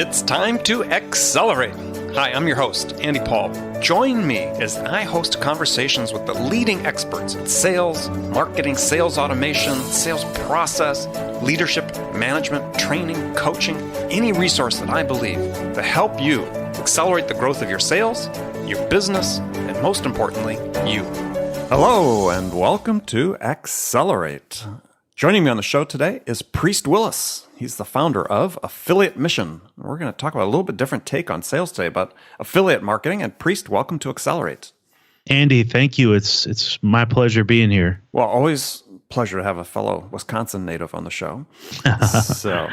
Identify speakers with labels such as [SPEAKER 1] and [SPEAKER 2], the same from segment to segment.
[SPEAKER 1] It's time to accelerate. Hi, I'm your host, Andy Paul. Join me as I host conversations with the leading experts in sales, marketing, sales automation, sales process, leadership, management, training, coaching, any resource that I believe to help you accelerate the growth of your sales, your business, and most importantly, you. Hello, and welcome to Accelerate. Joining me on the show today is Priest Willis. He's the founder of Affiliate Mission. We're going to talk about a little bit different take on sales today, but affiliate marketing. And Priest, welcome to Accelerate.
[SPEAKER 2] Andy, thank you. It's my pleasure being here.
[SPEAKER 1] Well, always pleasure to have a fellow Wisconsin native on the show. So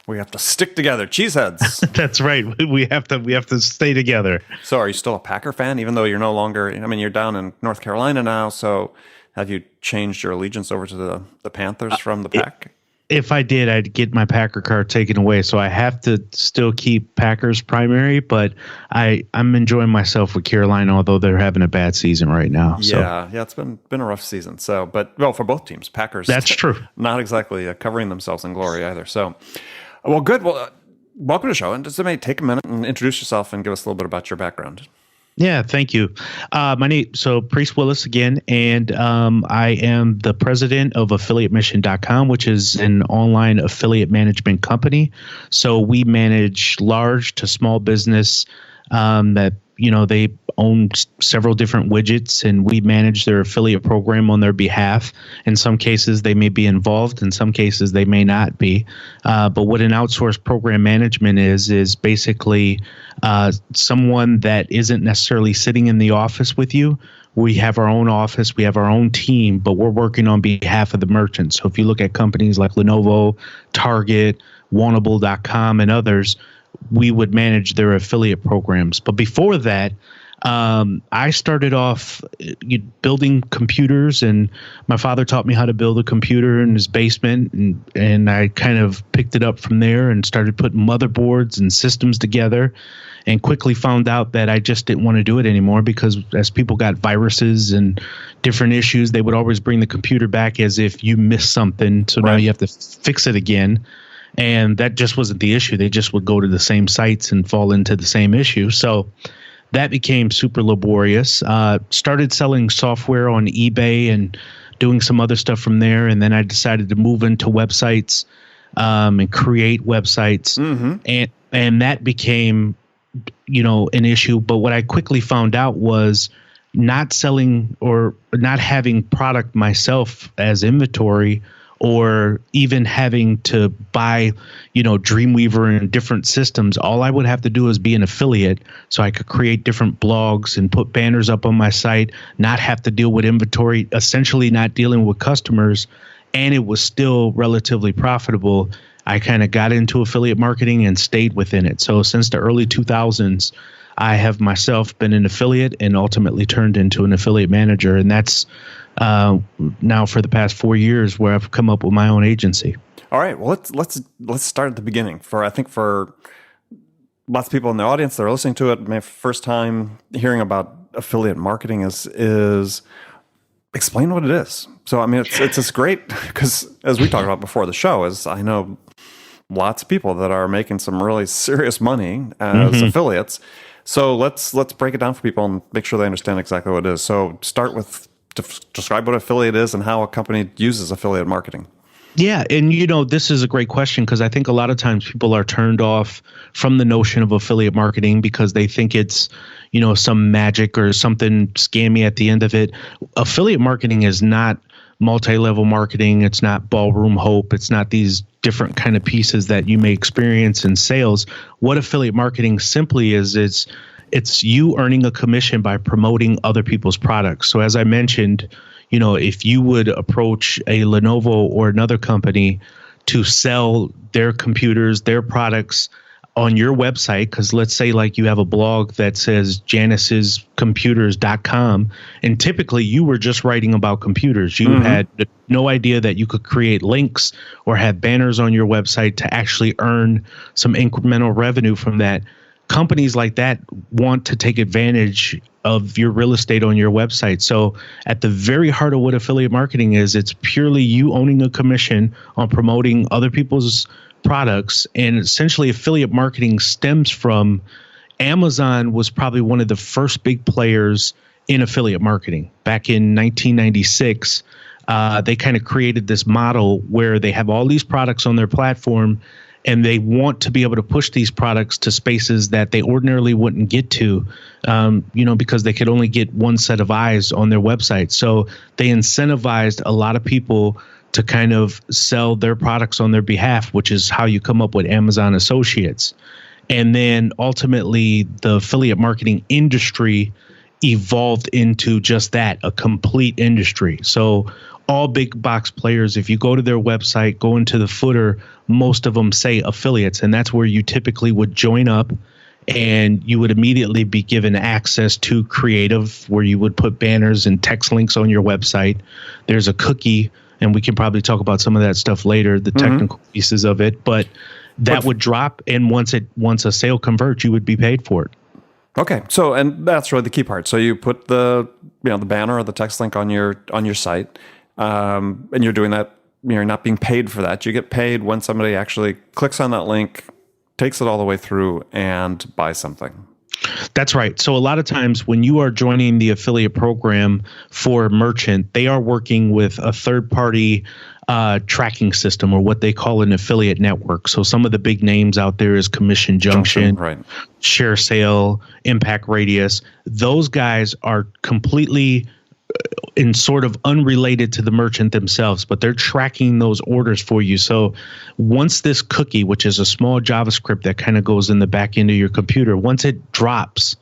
[SPEAKER 1] we have to stick together, cheeseheads.
[SPEAKER 2] That's right. We have to stay together.
[SPEAKER 1] So, are you still a Packer fan, even though you're no longer? I mean, you're down in North Carolina now. So, have you changed your allegiance over to the Panthers from the Pack?
[SPEAKER 2] If I did, I'd get my Packer card taken away. So I have to still keep Packers primary, but I'm enjoying myself with Carolina, although they're having a bad season right now.
[SPEAKER 1] Yeah, it's been a rough season. So, but for both teams, Packers.
[SPEAKER 2] That's true.
[SPEAKER 1] Not exactly covering themselves in glory either. So, well, good. Well, welcome to the show. And just take a minute and introduce yourself and give us a little bit about your background.
[SPEAKER 2] Yeah, thank you. So Priest Willis again, and I am the president of AffiliateMission.com, which is an online affiliate management company. So we manage large to small business that, they own several different widgets, and we manage their affiliate program on their behalf. In some cases, they may be involved. In some cases, they may not be. But what an outsourced program management is basically someone that isn't necessarily sitting in the office with you. We have our own office, we have our own team, but we're working on behalf of the merchants. So if you look at companies like Lenovo, Target, Wantable.com, and others, we would manage their affiliate programs. But before that, I started off building computers, and my father taught me how to build a computer in his basement, and I kind of picked it up from there and started putting motherboards and systems together, and quickly found out that I just didn't want to do it anymore, because as people got viruses and different issues, they would always bring the computer back as if you missed something. So now you have to fix it again. And that just wasn't the issue. They just would go to the same sites and fall into the same issue. So that became super laborious. Started selling software on eBay and doing some other stuff from there. And then I decided to move into websites and create websites. Mm-hmm. And that became, an issue. But what I quickly found out was not selling or not having product myself as inventory, or even having to buy, Dreamweaver and different systems. All I would have to do is be an affiliate, so I could create different blogs and put banners up on my site, not have to deal with inventory, essentially not dealing with customers, and it was still relatively profitable. I kind of got into affiliate marketing and stayed within it. So since the early 2000s, I have myself been an affiliate and ultimately turned into an affiliate manager, and that's now for the past 4 years where I've come up with my own agency.
[SPEAKER 1] All right. Well, let's start at the beginning. For lots of people in the audience that are listening to it, my first time hearing about affiliate marketing is explain what it is. So, I mean, it's just great because as we talked about before the show, is I know lots of people that are making some really serious money as affiliates. So let's break it down for people and make sure they understand exactly what it is. So start with describe what affiliate is and how a company uses affiliate marketing.
[SPEAKER 2] Yeah. And, this is a great question, because I think a lot of times people are turned off from the notion of affiliate marketing because they think it's, some magic or something scammy at the end of it. Affiliate marketing is not multi-level marketing. It's not ballroom hope. It's not these different kind of pieces that you may experience in sales. What affiliate marketing simply is, it's you earning a commission by promoting other people's products. So as I mentioned, if you would approach a Lenovo or another company to sell their computers, their products on your website, because let's say like you have a blog that says janisescomputers.com, and typically you were just writing about computers. You had no idea that you could create links or have banners on your website to actually earn some incremental revenue from that. Companies like that want to take advantage of your real estate on your website. So at the very heart of what affiliate marketing is, it's purely you owning a commission on promoting other people's products. And essentially affiliate marketing stems from Amazon was probably one of the first big players in affiliate marketing. Back in 1996, they kind of created this model where they have all these products on their platform, and they want to be able to push these products to spaces that they ordinarily wouldn't get to, because they could only get one set of eyes on their website. So they incentivized a lot of people to kind of sell their products on their behalf, which is how you come up with Amazon Associates. And then ultimately, the affiliate marketing industry evolved into just that, a complete industry. So all big box players, if you go to their website, go into the footer, most of them say affiliates, and that's where you typically would join up, and you would immediately be given access to creative, where you would put banners and text links on your website. There's a cookie, and we can probably talk about some of that stuff later, the technical pieces of it, but that would drop, and once a sale converts, you would be paid for it.
[SPEAKER 1] Okay, so and that's really the key part. So you put the banner or the text link on your site, and you're doing that. You're not being paid for that. You get paid when somebody actually clicks on that link, takes it all the way through, and buys something.
[SPEAKER 2] That's right. So a lot of times when you are joining the affiliate program for a merchant, they are working with a third-party tracking system, or what they call an affiliate network. So some of the big names out there is Commission Junction,
[SPEAKER 1] right.
[SPEAKER 2] Share Sale, Impact Radius. Those guys are completely in sort of unrelated to the merchant themselves, but they're tracking those orders for you. So once this cookie, which is a small JavaScript that kind of goes in the back end of your computer, once it drops,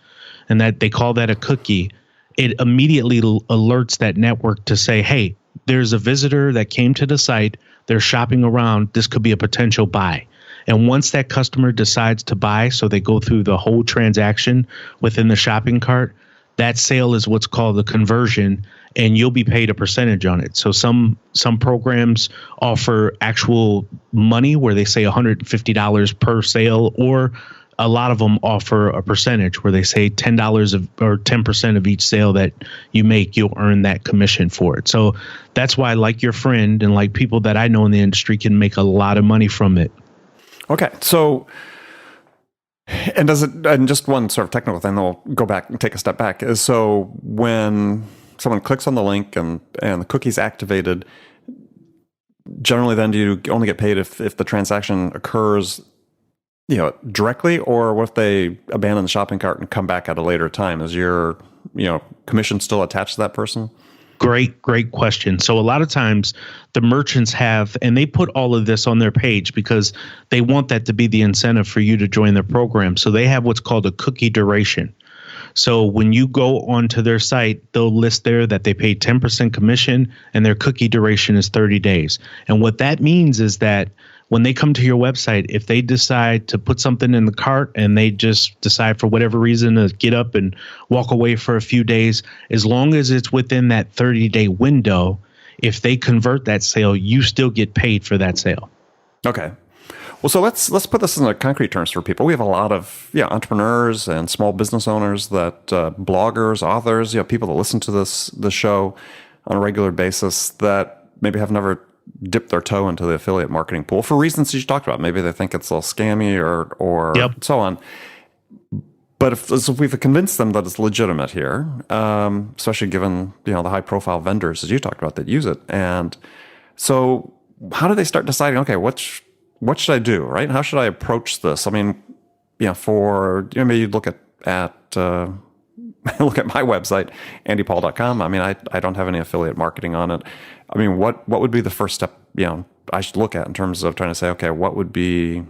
[SPEAKER 2] and that they call that a cookie, it immediately alerts that network to say, hey, there's a visitor that came to the site, they're shopping around, this could be a potential buy. And once that customer decides to buy, so they go through the whole transaction within the shopping cart, that sale is what's called the conversion, and you'll be paid a percentage on it. So some programs offer actual money where they say $150 per sale, or a lot of them offer a percentage where they say $10 or 10% of each sale that you make, you'll earn that commission for it. So that's why, like your friend and like people that I know in the industry, can make a lot of money from it.
[SPEAKER 1] Okay, so and just one sort of technical thing, then we'll go back and take a step back, is so when someone clicks on the link and the cookie's activated, generally then do you only get paid if the transaction occurs directly, or what if they abandon the shopping cart and come back at a later time? Is your commission still attached to that person?
[SPEAKER 2] Great question. So a lot of times the merchants have, and they put all of this on their page because they want that to be the incentive for you to join their program. So they have what's called a cookie duration. So when you go onto their site, they'll list there that they pay 10% commission and their cookie duration is 30 days. And what that means is that when they come to your website, if they decide to put something in the cart and they just decide for whatever reason to get up and walk away for a few days, as long as it's within that 30-day window, if they convert that sale, you still get paid for that sale.
[SPEAKER 1] Okay. Well, so let's put this in the concrete terms for people. We have a lot of entrepreneurs and small business owners, that bloggers, authors, people that listen to the show on a regular basis, that maybe have never dipped their toe into the affiliate marketing pool for reasons you talked about. Maybe they think it's a little scammy or
[SPEAKER 2] Yep.
[SPEAKER 1] so on. But if we've convinced them that it's legitimate here, especially given the high profile vendors, as you talked about, that use it, and so how do they start deciding? Okay, what should I do? Right? How should I approach this? I mean, maybe look at look at my website, andypaul.com. I mean, I don't have any affiliate marketing on it. I mean, what would be the first step, I should look at in terms of trying to say, okay, what would be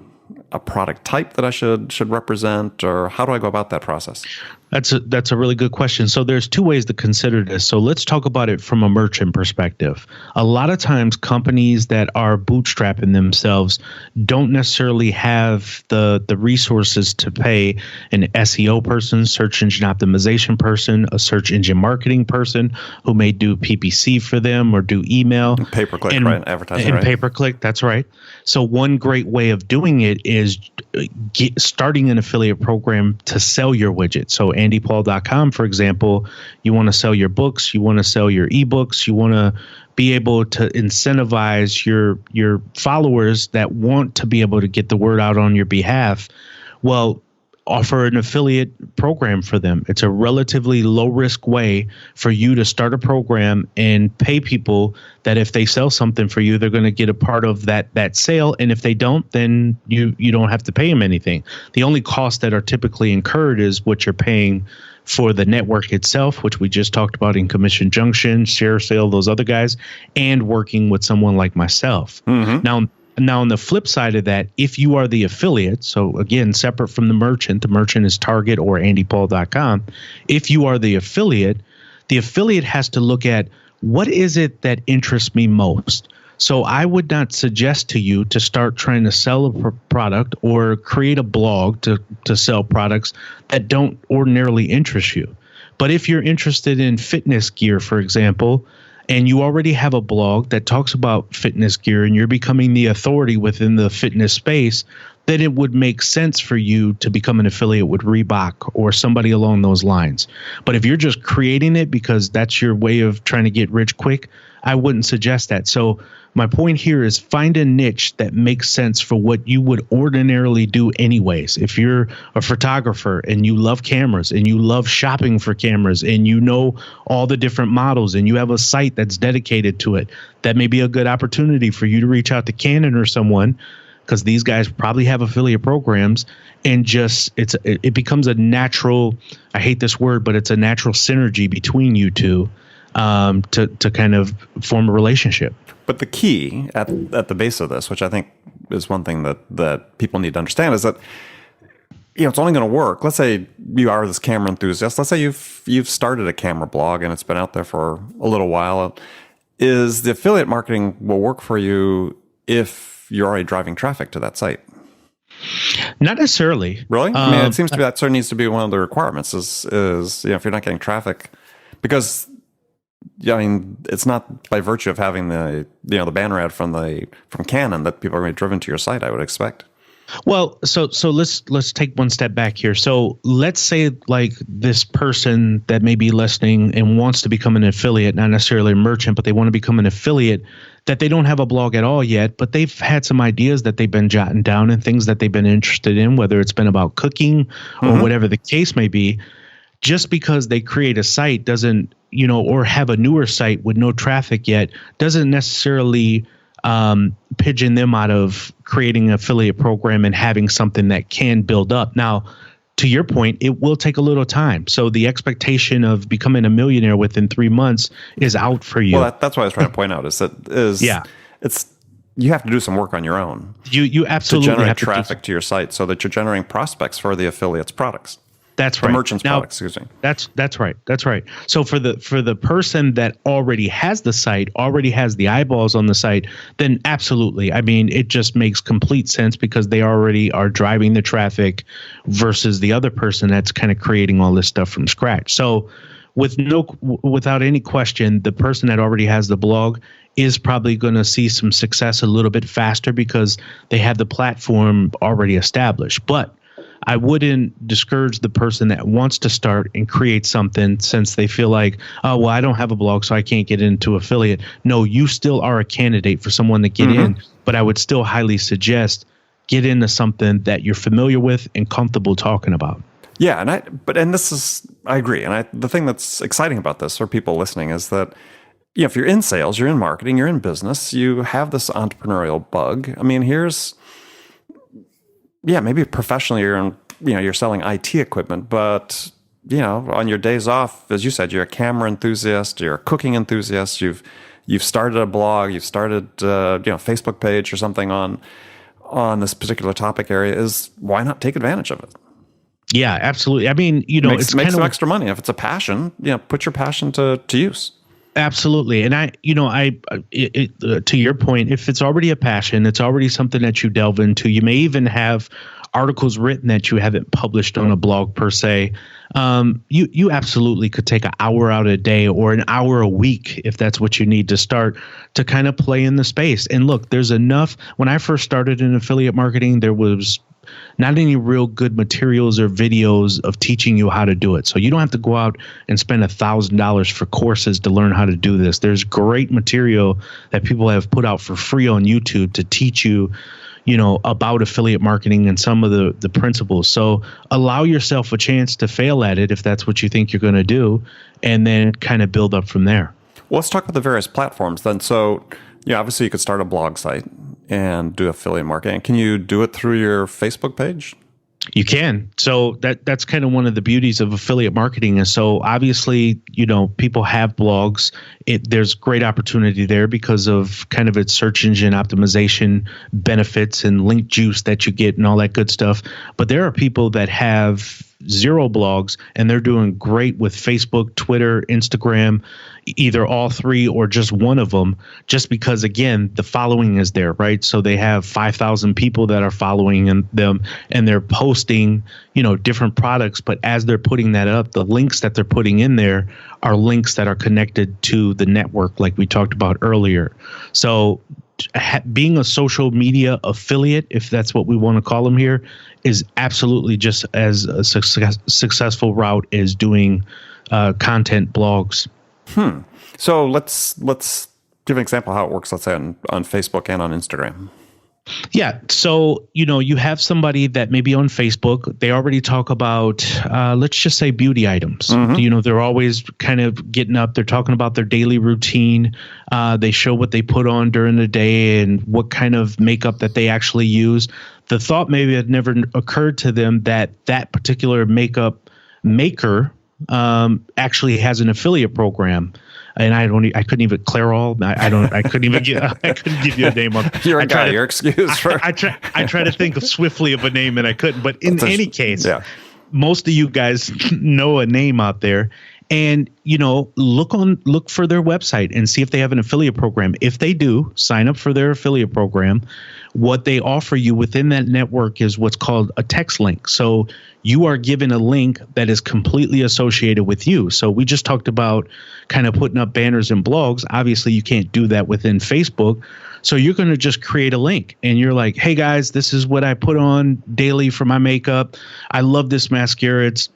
[SPEAKER 1] a product type that I should represent, or how do I go about that process?
[SPEAKER 2] That's a really good question. So there's two ways to consider this. So let's talk about it from a merchant perspective. A lot of times companies that are bootstrapping themselves don't necessarily have the resources to pay an SEO person, search engine optimization person, a search engine marketing person who may do PPC for them or do email.
[SPEAKER 1] Pay-per-click, right? Advertising,
[SPEAKER 2] and
[SPEAKER 1] right?
[SPEAKER 2] Pay-per-click, that's right. So one great way of doing it is starting an affiliate program to sell your widget. So andypaul.com, for example, you want to sell your books, you want to sell your ebooks, you want to be able to incentivize your followers that want to be able to get the word out on your behalf. Well, offer an affiliate program for them. It's a relatively low risk way for you to start a program and pay people that if they sell something for you, they're going to get a part of that sale. And if they don't, then you don't have to pay them anything. The only costs that are typically incurred is what you're paying for the network itself, which we just talked about in Commission Junction, Share Sale, those other guys, and working with someone like myself. Mm-hmm. Now, on the flip side of that, if you are the affiliate, so again, separate from the merchant is Target or andypaul.com. If you are the affiliate has to look at what is it that interests me most. So I would not suggest to you to start trying to sell a product or create a blog to sell products that don't ordinarily interest you. But if you're interested in fitness gear, for example, and you already have a blog that talks about fitness gear and you're becoming the authority within the fitness space, then it would make sense for you to become an affiliate with Reebok or somebody along those lines. But if you're just creating it because that's your way of trying to get rich quick, I wouldn't suggest that. So my point here is find a niche that makes sense for what you would ordinarily do anyways. If you're a photographer and you love cameras and you love shopping for cameras and you know all the different models and you have a site that's dedicated to it, that may be a good opportunity for you to reach out to Canon or someone, because these guys probably have affiliate programs, and just it becomes a natural, I hate this word, but it's a natural synergy between you two to kind of form a relationship.
[SPEAKER 3] But the key at the base of this, which I think is one thing that people need to understand, is that it's only going to work. Let's say you are this camera enthusiast. Let's say you've started a camera blog and it's been out there for a little while. Is the affiliate marketing will work for you if you're already driving traffic to that site?
[SPEAKER 2] Not necessarily.
[SPEAKER 3] Really? I mean, it seems to be that sort of needs to be one of the requirements. Is if you're not getting traffic, because I mean, it's not by virtue of having the banner ad from Canon that people are going to be driven to your site, I would expect.
[SPEAKER 2] Well, so let's take one step back here. So let's say like this person that may be listening and wants to become an affiliate, not necessarily a merchant, but they want to become an affiliate, that they don't have a blog at all yet, but they've had some ideas that they've been jotting down and things that they've been interested in, whether it's been about cooking or whatever the case may be. Just because they create a site doesn't, or have a newer site with no traffic yet, doesn't necessarily pigeon them out of creating an affiliate program and having something that can build up. Now, to your point, it will take a little time. So the expectation of becoming a millionaire within 3 months is out for you.
[SPEAKER 3] Well, that's what I was trying to point out it's you have to do some work on your own.
[SPEAKER 2] You absolutely
[SPEAKER 3] to generate
[SPEAKER 2] have to
[SPEAKER 3] traffic to your site so that you're generating prospects for the affiliate's products.
[SPEAKER 2] That's right.
[SPEAKER 3] The merchant's products, excuse me.
[SPEAKER 2] That's right. That's right. So for the person that already has the site, already has the eyeballs on the site, then absolutely. I mean, it just makes complete sense because they already are driving the traffic versus the other person that's kind of creating all this stuff from scratch. So without any question, the person that already has the blog is probably going to see some success a little bit faster because they have the platform already established. But I wouldn't discourage the person that wants to start and create something since they feel like, oh, well, I don't have a blog, so I can't get into affiliate. No, you still are a candidate for someone to get in, but I would still highly suggest get into something that you're familiar with and comfortable talking about.
[SPEAKER 3] Yeah, I agree. And the thing that's exciting about this for people listening is that if you're in sales, you're in marketing, you're in business, you have this entrepreneurial bug. I mean, maybe professionally you're selling IT equipment, but on your days off, as you said, you're a camera enthusiast, you're a cooking enthusiast, you've started a blog, you've started Facebook page or something on this particular topic area. Why not take advantage of it?
[SPEAKER 2] Yeah, absolutely. I mean,
[SPEAKER 3] it's make some extra money if it's a passion. Put your passion to use.
[SPEAKER 2] Absolutely. And to your point, if it's already a passion, it's already something that you delve into. You may even have articles written that you haven't published on a blog per se. You absolutely could take an hour out a day or an hour a week if that's what you need to start to kind of play in the space. And look, there's enough. When I first started in affiliate marketing, there was not any real good materials or videos of teaching you how to do it. So you don't have to go out and spend $1,000 for courses to learn how to do this. There's great material that people have put out for free on YouTube to teach you, about affiliate marketing and some of the principles. So allow yourself a chance to fail at it if that's what you think you're going to do, and then kind of build up from there.
[SPEAKER 3] Well, let's talk about the various platforms then. So, obviously you could start a blog site and do affiliate marketing. Can you do it through your Facebook page?
[SPEAKER 2] You can. So that's kind of one of the beauties of affiliate marketing. And so obviously, people have blogs. There's great opportunity there because of kind of its search engine optimization benefits and link juice that you get and all that good stuff. But there are people that have 0 blogs and they're doing great with Facebook, Twitter, Instagram, either all 3 or just one of them, just because, again, the following is there, right? So they have 5,000 people that are following them and they're posting, different products. But as they're putting that up, the links that they're putting in there are links that are connected to the network, like we talked about earlier. So being a social media affiliate, if that's what we want to call them here, is absolutely just as a successful route as doing content blogs.
[SPEAKER 3] So let's give an example of how it works, let's say on Facebook and on Instagram.
[SPEAKER 2] Yeah. So, you have somebody that maybe on Facebook, they already talk about, let's just say beauty items. They're always kind of getting up. They're talking about their daily routine. They show what they put on during the day and what kind of makeup that they actually use. The thought maybe had never occurred to them that particular makeup maker actually has an affiliate program. And I couldn't even Clairol. I couldn't give you a name on.
[SPEAKER 3] You're a guy. You're excused for.
[SPEAKER 2] I try to think swiftly of a name and I couldn't. But in any case, most of you guys know a name out there, and look for their website and see if they have an affiliate program. If they do, sign up for their affiliate program. What they offer you within that network is what's called a text link. So you are given a link that is completely associated with you. So we just talked about kind of putting up banners and blogs. Obviously, you can't do that within Facebook. So you're going to just create a link and you're like, hey guys, this is what I put on daily for my makeup. I love this mascara. It's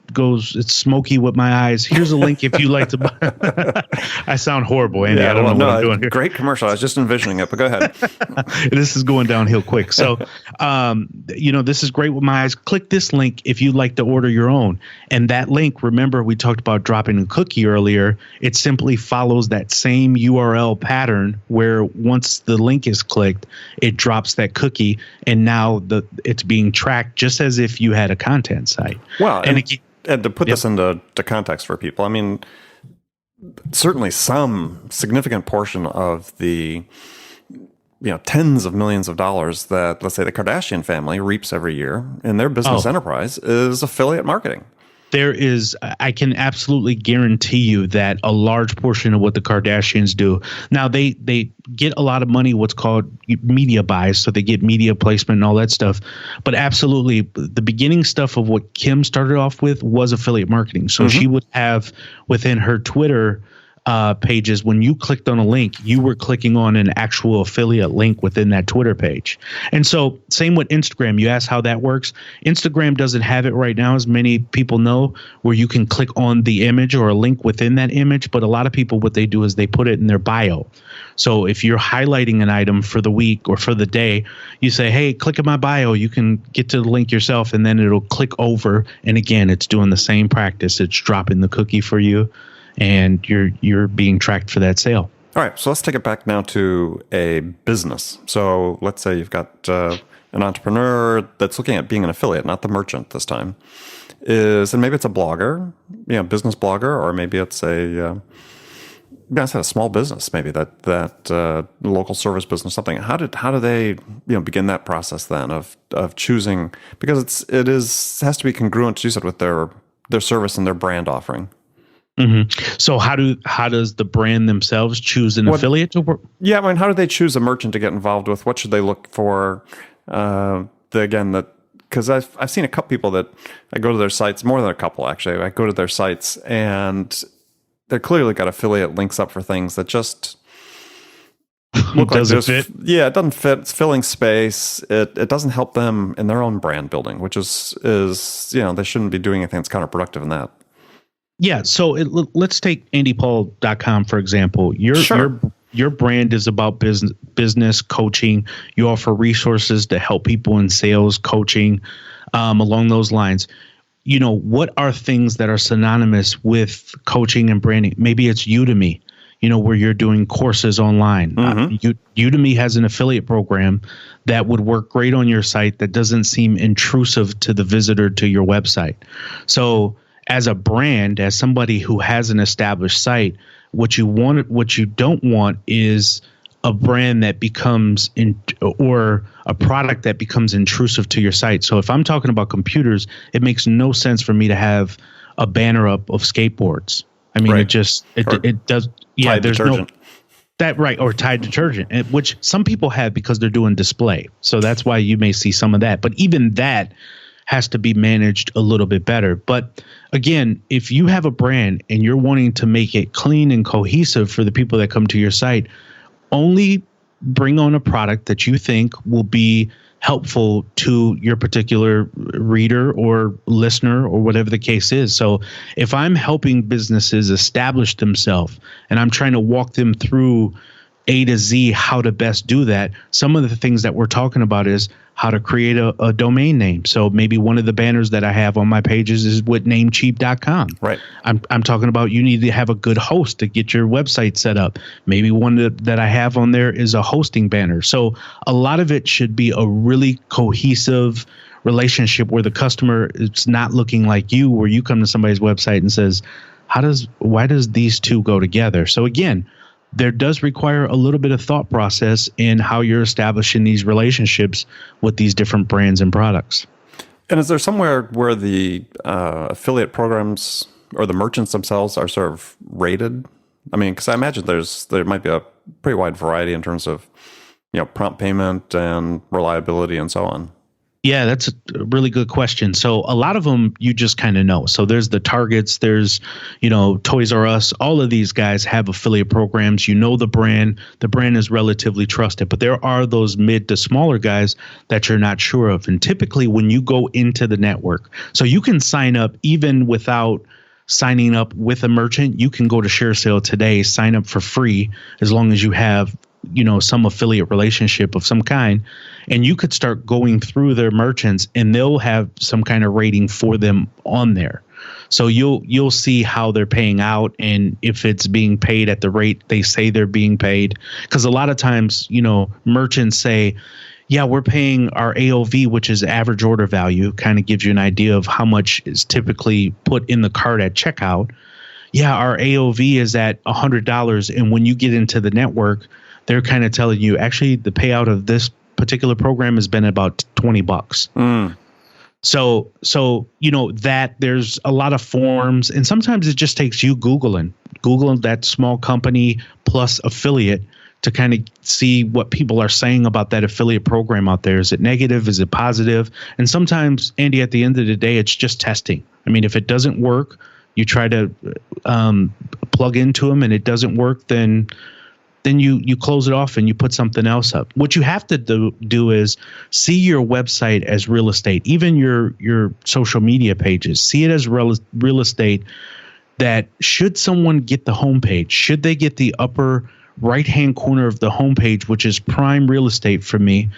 [SPEAKER 2] smoky with my eyes. Here's a link if you like to buy. I sound horrible, Andy. I don't know what I'm doing here.
[SPEAKER 3] Great commercial. I was just envisioning it, but go ahead.
[SPEAKER 2] This is going downhill quick. So, this is great with my eyes. Click this link if you'd like to order your own. And that link, remember, we talked about dropping a cookie earlier. It simply follows that same URL pattern where once the link is clicked, it drops that cookie, and now it's being tracked just as if you had a content site.
[SPEAKER 3] Well, and to put this into context for people, I mean, certainly some significant portion of the tens of millions of dollars that, let's say, the Kardashian family reaps every year in their business enterprise is affiliate marketing.
[SPEAKER 2] I can absolutely guarantee you that a large portion of what the Kardashians do now, they get a lot of money, what's called media buys. So they get media placement and all that stuff. But absolutely, the beginning stuff of what Kim started off with was affiliate marketing. So she would have within her Twitter pages, when you clicked on a link, you were clicking on an actual affiliate link within that Twitter page. And so same with Instagram. You asked how that works. Instagram doesn't have it right now, as many people know, where you can click on the image or a link within that image. But a lot of people, what they do is they put it in their bio. So if you're highlighting an item for the week or for the day, you say, hey, click in my bio. You can get to the link yourself, and then it'll click over. And again, it's doing the same practice. It's dropping the cookie for you, and you're being tracked for that sale.
[SPEAKER 3] All right, so let's take it back now to a business. So let's say you've got an entrepreneur that's looking at being an affiliate, not the merchant this time. And maybe it's a blogger, business blogger, or maybe it's a small business, maybe that local service business, something. How do they begin that process then of choosing, because it has to be congruent, you said, with their service and their brand offering.
[SPEAKER 2] So how does the brand themselves choose an affiliate to work?
[SPEAKER 3] Yeah, I mean, how do they choose a merchant to get involved with? What should they look for? Because I've seen a couple people that I go to their sites, more than a couple actually. I go to their sites and they're clearly got affiliate links up for things that just look like
[SPEAKER 2] Does it
[SPEAKER 3] there's
[SPEAKER 2] fit?
[SPEAKER 3] yeah, it doesn't fit. It's filling space. It doesn't help them in their own brand building, which is they shouldn't be doing anything that's counterproductive in that.
[SPEAKER 2] Yeah. So let's take andypaul.com, for example.
[SPEAKER 3] Sure.
[SPEAKER 2] Your brand is about business coaching. You offer resources to help people in sales, coaching, along those lines. What are things that are synonymous with coaching and branding? Maybe it's Udemy, where you're doing courses online. Udemy has an affiliate program that would work great on your site that doesn't seem intrusive to the visitor to your website. So as a brand, as somebody who has an established site, what you don't want is a brand that becomes or a product that becomes intrusive to your site. So if I'm talking about computers, it makes no sense for me to have a banner up of skateboards. I mean,
[SPEAKER 3] Right.
[SPEAKER 2] it does. Yeah,
[SPEAKER 3] Tide
[SPEAKER 2] there's
[SPEAKER 3] detergent.
[SPEAKER 2] or Tide detergent, which some people have because they're doing display. So that's why you may see some of that. But even that has to be managed a little bit better. But again, if you have a brand and you're wanting to make it clean and cohesive for the people that come to your site, only bring on a product that you think will be helpful to your particular reader or listener or whatever the case is. So if I'm helping businesses establish themselves and I'm trying to walk them through A to Z how to best do that, some of the things that we're talking about is how to create a domain name. So maybe one of the banners that I have on my pages is with namecheap.com.
[SPEAKER 3] Right.
[SPEAKER 2] I'm talking about you need to have a good host to get your website set up. Maybe one that I have on there is a hosting banner. So a lot of it should be a really cohesive relationship where the customer is not looking like you, where you come to somebody's website and says, why does these two go together? So again, there does require a little bit of thought process in how you're establishing these relationships with these different brands and products.
[SPEAKER 3] And is there somewhere where the affiliate programs or the merchants themselves are sort of rated? I mean, because I imagine there might be a pretty wide variety in terms of prompt payment and reliability and so on.
[SPEAKER 2] Yeah, that's a really good question. So a lot of them you just kind of know. So there's the Targets, there's, Toys R Us. All of these guys have affiliate programs. The brand. The brand is relatively trusted. But there are those mid to smaller guys that you're not sure of. And typically when you go into the network, so you can sign up even without signing up with a merchant. You can go to ShareSale today, sign up for free as long as you have some affiliate relationship of some kind, and you could start going through their merchants and they'll have some kind of rating for them on there. So you'll see how they're paying out and if it's being paid at the rate they say they're being paid. Because a lot of times, merchants say, yeah, we're paying our AOV, which is average order value, kind of gives you an idea of how much is typically put in the cart at checkout. Yeah, our AOV is at $100. And when you get into the network, they're kind of telling you, actually, the payout of this particular program has been about $20. So that there's a lot of forms, and sometimes it just takes you Googling that small company plus affiliate to kind of see what people are saying about that affiliate program out there. Is it negative? Is it positive? And sometimes, Andy, at the end of the day, it's just testing. I mean, if it doesn't work, you try to plug into them and it doesn't work, then you close it off and you put something else up. What you have to do is see your website as real estate, even your social media pages. See it as real estate that should someone get the homepage, should they get the upper right-hand corner of the homepage, which is prime real estate for me,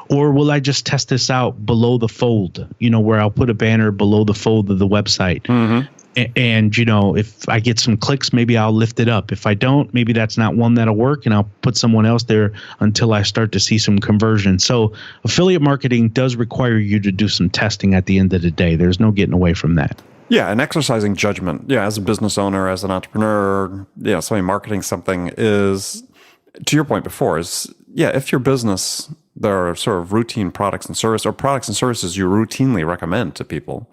[SPEAKER 2] or will I just test this out below the fold, where I'll put a banner below the fold of the website. Mm-hmm. And, if I get some clicks, maybe I'll lift it up. If I don't, maybe that's not one that'll work and I'll put someone else there until I start to see some conversion. So affiliate marketing does require you to do some testing at the end of the day. There's no getting away from that.
[SPEAKER 3] Yeah, and exercising judgment. Yeah, as a business owner, as an entrepreneur, somebody marketing something is, to your point before, is, if your business, there are sort of routine products and services or products and services you routinely recommend to people.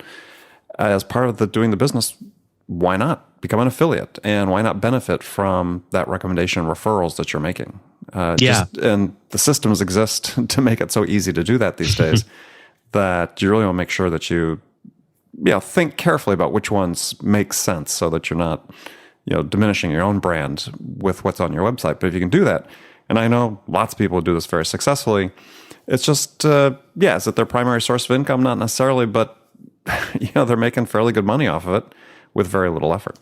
[SPEAKER 3] As part of doing the business, why not become an affiliate? And why not benefit from that recommendation referrals that you're making? And the systems exist to make it so easy to do that these days that you really want to make sure that you think carefully about which ones make sense so that you're not diminishing your own brand with what's on your website. But if you can do that, and I know lots of people do this very successfully. It's just, is it their primary source of income? Not necessarily, but they're making fairly good money off of it with very little effort.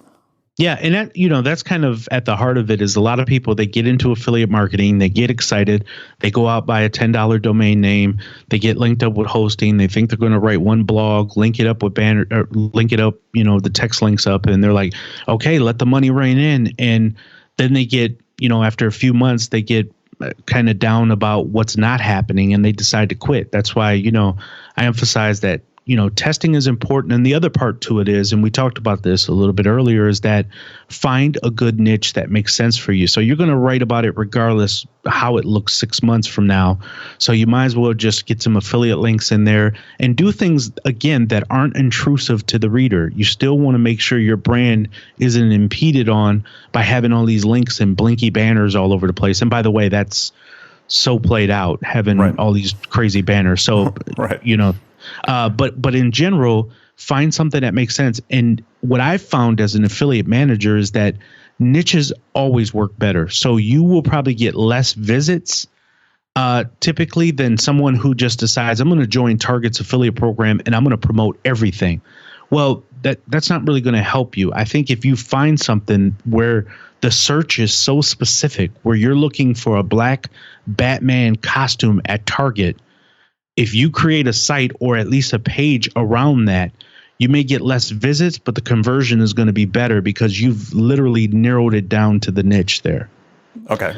[SPEAKER 2] Yeah, and that, that's kind of at the heart of it is a lot of people, they get into affiliate marketing, they get excited, they go out, buy a $10 domain name, they get linked up with hosting, they think they're going to write one blog, link it up with banner, or link it up, the text links up, and they're like, okay, let the money rain in. And then they get, after a few months, they get kind of down about what's not happening and they decide to quit. That's why, I emphasize that testing is important. And the other part to it is, and we talked about this a little bit earlier, is that find a good niche that makes sense for you. So you're going to write about it regardless how it looks 6 months from now. So you might as well just get some affiliate links in there and do things, again, that aren't intrusive to the reader. You still want to make sure your brand isn't impeded on by having all these links and blinky banners all over the place. And by the way, that's so played out, having all these crazy banners. So, but in general, find something that makes sense. And what I've found as an affiliate manager is that niches always work better. So you will probably get less visits typically than someone who just decides, I'm going to join Target's affiliate program and I'm going to promote everything. Well, that's not really going to help you. I think if you find something where the search is so specific, where you're looking for a black Batman costume at Target, if you create a site or at least a page around that, you may get less visits, but the conversion is going to be better because you've literally narrowed it down to the niche there.
[SPEAKER 3] Okay.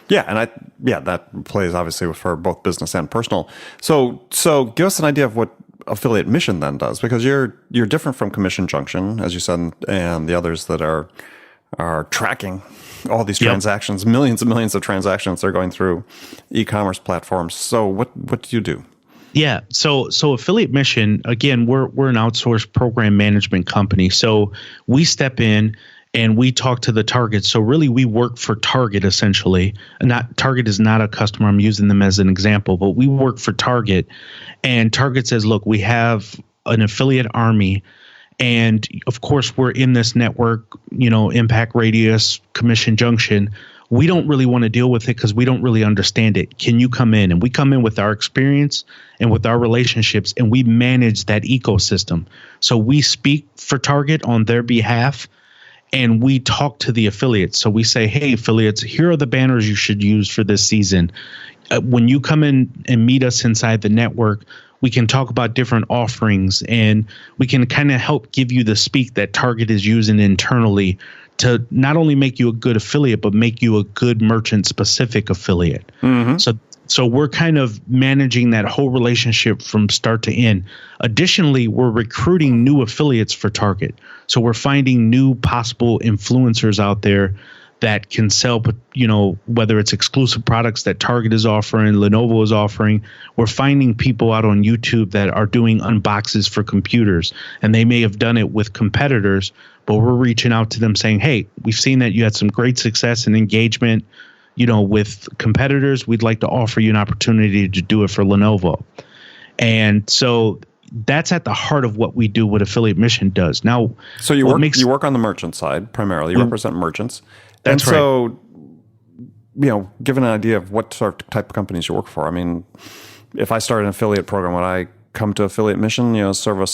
[SPEAKER 3] Yeah, and that plays obviously for both business and personal. So give us an idea of what Affiliate Mission then does, because you're different from Commission Junction, as you said, and the others that are tracking all these transactions, millions and millions of transactions they're going through e-commerce platforms. So what do you do?
[SPEAKER 2] Yeah. So Affiliate Mission, again, we're an outsourced program management company. So we step in and we talk to the target. So really we work for Target essentially. Target is not a customer. I'm using them as an example, but we work for Target, and Target says, look, we have an affiliate army. And of course, we're in this network, Impact Radius, Commission Junction. We don't really want to deal with it because we don't really understand it. Can you come in? And we come in with our experience and with our relationships, and we manage that ecosystem. So we speak for Target on their behalf, and we talk to the affiliates. So we say, hey, affiliates, here are the banners you should use for this season. When you come in and meet us inside the network, we can talk about different offerings, and we can kind of help give you the speak that Target is using internally to not only make you a good affiliate, but make you a good merchant-specific affiliate. Mm-hmm. So we're kind of managing that whole relationship from start to end. Additionally, we're recruiting new affiliates for Target. So we're finding new possible influencers out there that can sell, whether it's exclusive products that Target is offering, Lenovo is offering. We're finding people out on YouTube that are doing unboxes for computers, and they may have done it with competitors, but we're reaching out to them saying, hey, we've seen that you had some great success and engagement, with competitors. We'd like to offer you an opportunity to do it for Lenovo. And so that's at the heart of what we do, what Affiliate Mission does. Now,
[SPEAKER 3] so you work on the merchant side primarily. You represent merchants.
[SPEAKER 2] That's
[SPEAKER 3] right. So, give an idea of what sort of type of companies you work for. I mean, if I start an affiliate program, would I come to Affiliate Mission, serve a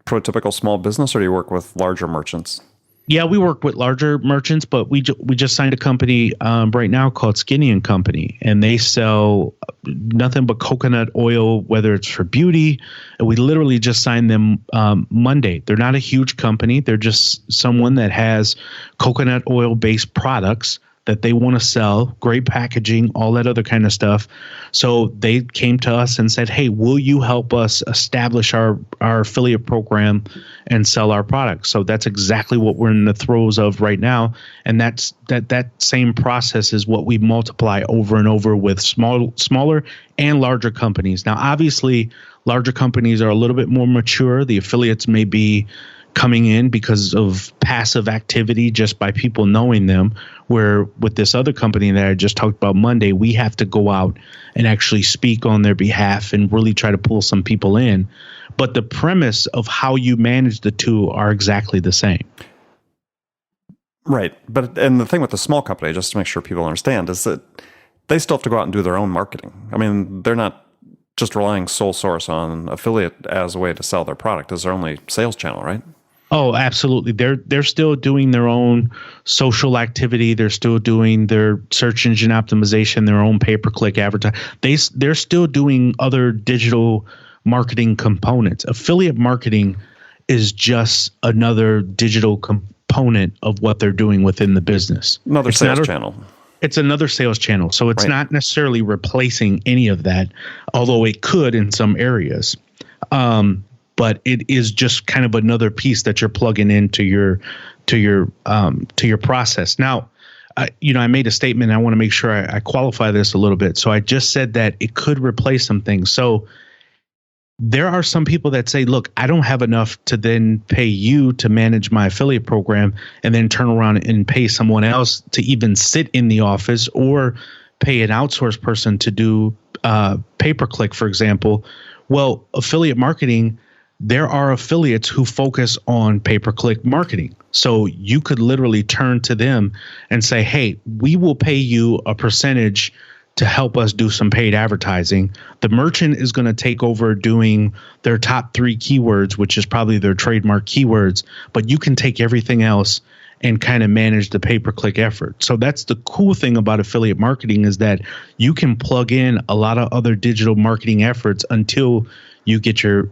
[SPEAKER 3] prototypical small business, or do you work with larger merchants?
[SPEAKER 2] Yeah, we work with larger merchants, but we just signed a company right now called Skinny & Company, and they sell nothing but coconut oil, whether it's for beauty. And we literally just signed them Monday. They're not a huge company. They're just someone that has coconut oil-based products that they want to sell, great packaging, all that other kind of stuff. So they came to us and said, hey, will you help us establish our affiliate program and sell our products? So that's exactly what we're in the throes of right now. And that same process is what we multiply over and over with smaller and larger companies. Now, obviously, larger companies are a little bit more mature. The affiliates may be coming in because of passive activity just by people knowing them, where with this other company that I just talked about Monday, we have to go out and actually speak on their behalf and really try to pull some people in. But the premise of how you manage the two are exactly the same.
[SPEAKER 3] Right. And the thing with the small company, just to make sure people understand, is that they still have to go out and do their own marketing. I mean, they're not just relying sole source on affiliate as a way to sell their product as their only sales channel, right?
[SPEAKER 2] Oh, absolutely. They're still doing their own social activity. They're still doing their search engine optimization, their own pay-per-click advertising. They're still doing other digital marketing components. Affiliate marketing is just another digital component of what they're doing within the business.
[SPEAKER 3] Another sales channel.
[SPEAKER 2] It's another sales channel. So it's not necessarily replacing any of that, although it could in some areas. But it is just kind of another piece that you're plugging into your process. Now, I made a statement. I want to make sure I qualify this a little bit. So I just said that it could replace some things. So there are some people that say, look, I don't have enough to then pay you to manage my affiliate program and then turn around and pay someone else to even sit in the office or pay an outsourced person to do pay-per-click, for example. Well, affiliate marketing, there are affiliates who focus on pay-per-click marketing. So you could literally turn to them and say, hey, we will pay you a percentage to help us do some paid advertising. The merchant is going to take over doing their top 3 keywords, which is probably their trademark keywords, but you can take everything else and kind of manage the pay-per-click effort. So that's the cool thing about affiliate marketing, is that you can plug in a lot of other digital marketing efforts until you get your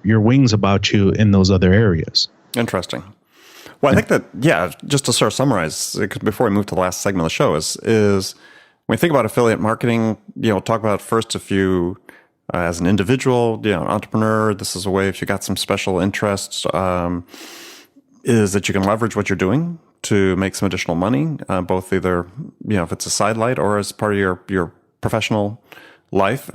[SPEAKER 2] wings about you in those other areas.
[SPEAKER 3] Interesting. Well, I think that, just to sort of summarize, before we move to the last segment of the show, is when you think about affiliate marketing, talk about first if you, as an individual, an entrepreneur, this is a way, if you got some special interests, is that you can leverage what you're doing to make some additional money, both either, if it's a sidelight or as part of your professional life.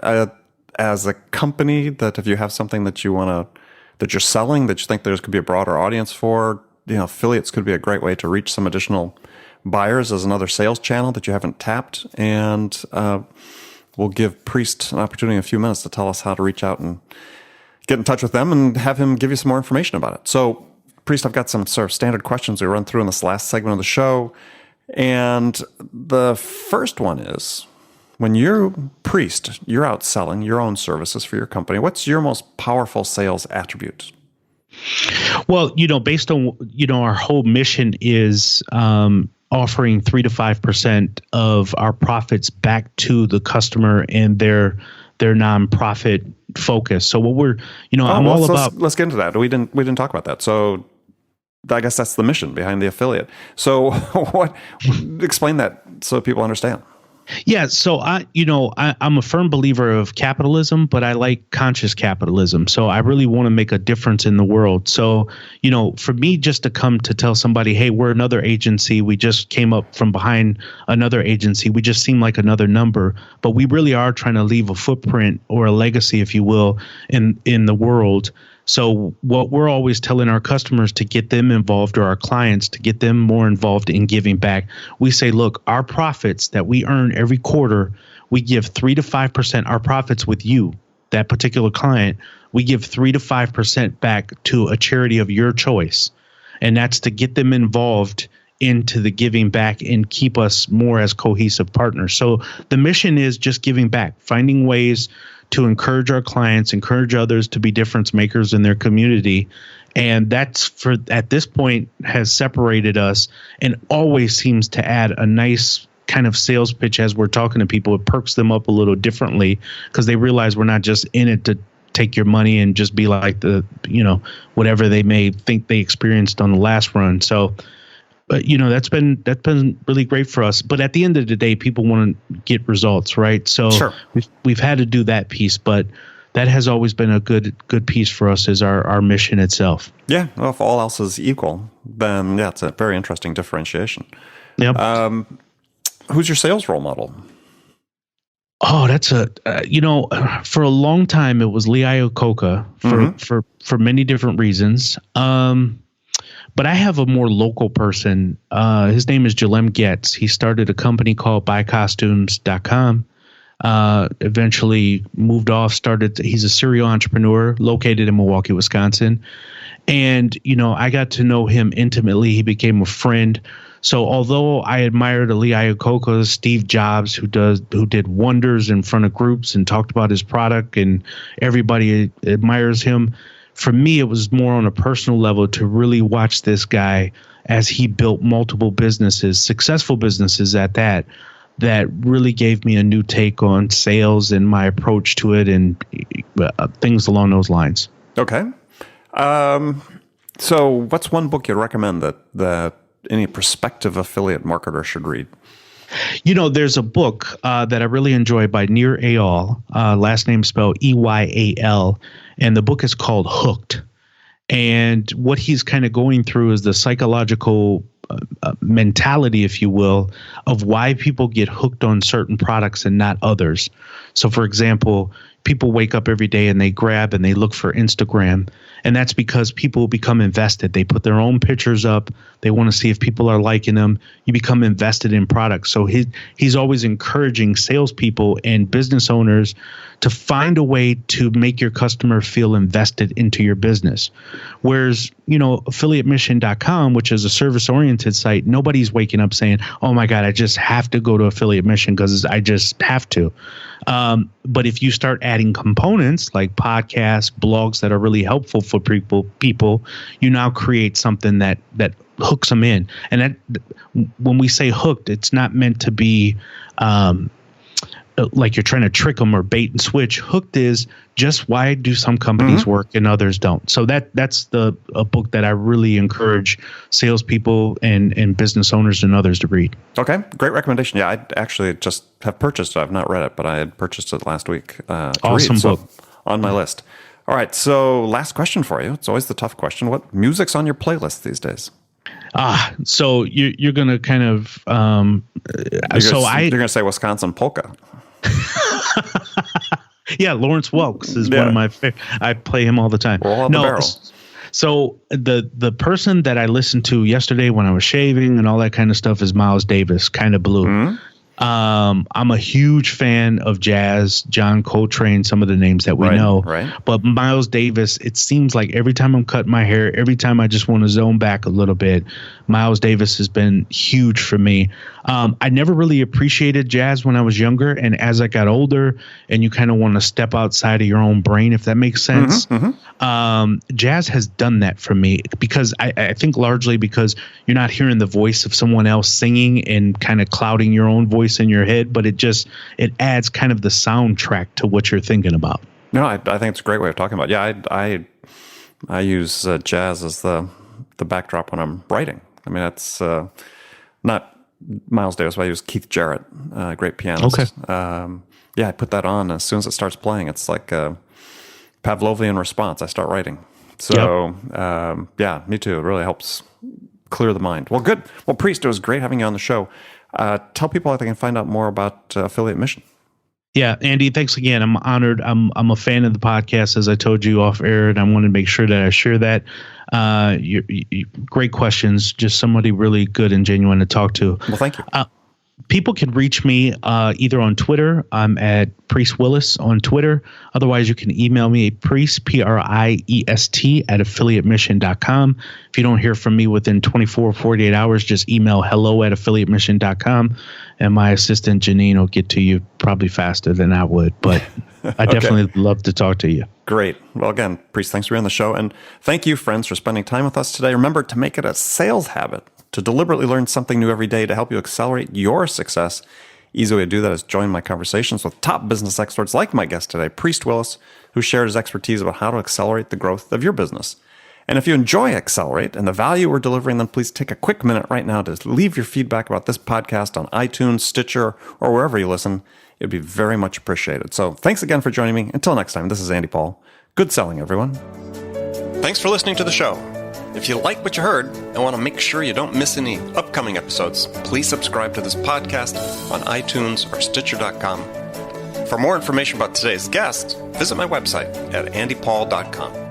[SPEAKER 3] As a company, that if you have something that that you're selling, that you think there could be a broader audience for, affiliates could be a great way to reach some additional buyers as another sales channel that you haven't tapped. And we'll give Priest an opportunity in a few minutes to tell us how to reach out and get in touch with them and have him give you some more information about it. So, Priest, I've got some sort of standard questions we run through in this last segment of the show. And the first one is, when you're Priest, you're out selling your own services for your company, what's your most powerful sales attribute?
[SPEAKER 2] Well, based on, our whole mission is offering 3 to 5% of our profits back to the customer and their nonprofit focus. So what we're,
[SPEAKER 3] let's get into that. We didn't talk about that. So I guess that's the mission behind the affiliate. So explain that so people understand.
[SPEAKER 2] Yeah, so I'm a firm believer of capitalism, but I like conscious capitalism. So I really want to make a difference in the world. So, for me, just to come to tell somebody, hey, we're another agency, we just came up from behind another agency, we just seem like another number, but we really are trying to leave a footprint or a legacy, if you will, in the world. So what we're always telling our customers to get them involved, or our clients to get them more involved in giving back, we say, look, our profits that we earn every quarter, we give 3 to 5%, our profits with you, that particular client, we give 3 to 5% back to a charity of your choice. And that's to get them involved into the giving back and keep us more as cohesive partners. So the mission is just giving back, finding ways to encourage our clients, encourage others to be difference makers in their community. And that's, at this point, has separated us and always seems to add a nice kind of sales pitch as we're talking to people. It perks them up a little differently because they realize we're not just in it to take your money and just be like whatever they may think they experienced on the last run. So, but that's been really great for us. But at the end of the day, people want to get results, right? So sure. we've had to do that piece, but that has always been a good piece for us, is our mission itself.
[SPEAKER 3] Yeah. Well, if all else is equal, then it's a very interesting differentiation.
[SPEAKER 2] Yep.
[SPEAKER 3] Who's your sales role model?
[SPEAKER 2] Oh, that's for a long time it was Lee Iacocca for many different reasons. But I have a more local person. His name is Jalem Getz. He started a company called buycostumes.com. Eventually moved off, he's a serial entrepreneur located in Milwaukee, Wisconsin. And, I got to know him intimately. He became a friend. So although I admire the Lee Iacocca, Steve Jobs, who did wonders in front of groups and talked about his product and everybody admires him, for me, it was more on a personal level to really watch this guy as he built multiple businesses, successful businesses at that really gave me a new take on sales and my approach to it and things along those lines.
[SPEAKER 3] Okay. So what's one book you'd recommend that any prospective affiliate marketer should read?
[SPEAKER 2] There's a book that I really enjoy by Nir Eyal, last name spelled Eyal, and the book is called Hooked. And what he's kind of going through is the psychological mentality, if you will, of why people get hooked on certain products and not others. So, for example, people wake up every day and they grab and they look for Instagram. And that's because people become invested. They put their own pictures up. They want to see if people are liking them. You become invested in products. So he's always encouraging salespeople and business owners to find a way to make your customer feel invested into your business. Whereas, affiliatemission.com, which is a service-oriented site, nobody's waking up saying, oh my God, I just have to go to Affiliate Mission because I just have to. But if you start adding components like podcasts, blogs that are really helpful for people, you now create something that hooks them in. And that, when we say hooked, it's not meant to be like you're trying to trick them or bait and switch. Hooked is just why do some companies work and others don't. So that's a book that I really encourage salespeople and business owners and others to read.
[SPEAKER 3] Okay, great recommendation. Yeah, I actually just have purchased it. I've not read it, but I had purchased it last week.
[SPEAKER 2] Awesome book.
[SPEAKER 3] So on my list. All right, so last question for you. It's always the tough question. What music's on your playlist these days?
[SPEAKER 2] So you're going to kind of you're going
[SPEAKER 3] to say Wisconsin polka.
[SPEAKER 2] Yeah, Lawrence Welks is one of my favorite. I play him all the time.
[SPEAKER 3] Roll out the barrel.
[SPEAKER 2] So the person that I listened to yesterday when I was shaving and all that kind of stuff is Miles Davis, Kind of Blue. Mm-hmm. I'm a huge fan of jazz, John Coltrane, some of the names that we know. Right. But Miles Davis, it seems like every time I'm cutting my hair, every time I just want to zone back a little bit, Miles Davis has been huge for me. I never really appreciated jazz when I was younger. And as I got older and you kind of want to step outside of your own brain, if that makes sense, jazz has done that for me because I think largely because you're not hearing the voice of someone else singing and kind of clouding your own voice in your head, but it adds kind of the soundtrack to what you're thinking about.
[SPEAKER 3] No, I think it's a great way of talking about it. Yeah, I use jazz as the backdrop when I'm writing. I mean, that's not Miles Davis, but I use Keith Jarrett, great pianist.
[SPEAKER 2] Okay.
[SPEAKER 3] I put that on as soon as it starts playing. It's like a Pavlovian response. I start writing. So, me too. It really helps clear the mind. Well, good. Well, Priest, it was great having you on the show. Tell people how they can find out more about Affiliate Mission.
[SPEAKER 2] Yeah, Andy, thanks again. I'm honored. I'm a fan of the podcast, as I told you off air, and I want to make sure that I share that. Great questions. Just somebody really good and genuine to talk to.
[SPEAKER 3] Well, thank you.
[SPEAKER 2] People can reach me either on Twitter. I'm at Priest Willis on Twitter. Otherwise, you can email me at Priest, Priest, at affiliatemission.com. If you don't hear from me within 24 or 48 hours, just email hello@affiliatemission.com. And my assistant, Janine, will get to you probably faster than I would. But I definitely love to talk to you.
[SPEAKER 3] Great. Well, again, Priest, thanks for being on the show. And thank you, friends, for spending time with us today. Remember to make it a sales habit to deliberately learn something new every day to help you accelerate your success. Easy way to do that is join my conversations with top business experts like my guest today, Priest Willis, who shared his expertise about how to accelerate the growth of your business. And if you enjoy Accelerate and the value we're delivering, then please take a quick minute right now to leave your feedback about this podcast on iTunes, Stitcher, or wherever you listen. It'd be very much appreciated. So thanks again for joining me. Until next time, this is Andy Paul. Good selling, everyone.
[SPEAKER 1] Thanks for listening to the show. If you like what you heard and want to make sure you don't miss any upcoming episodes, please subscribe to this podcast on iTunes or Stitcher.com. For more information about today's guest, visit my website at andypaul.com.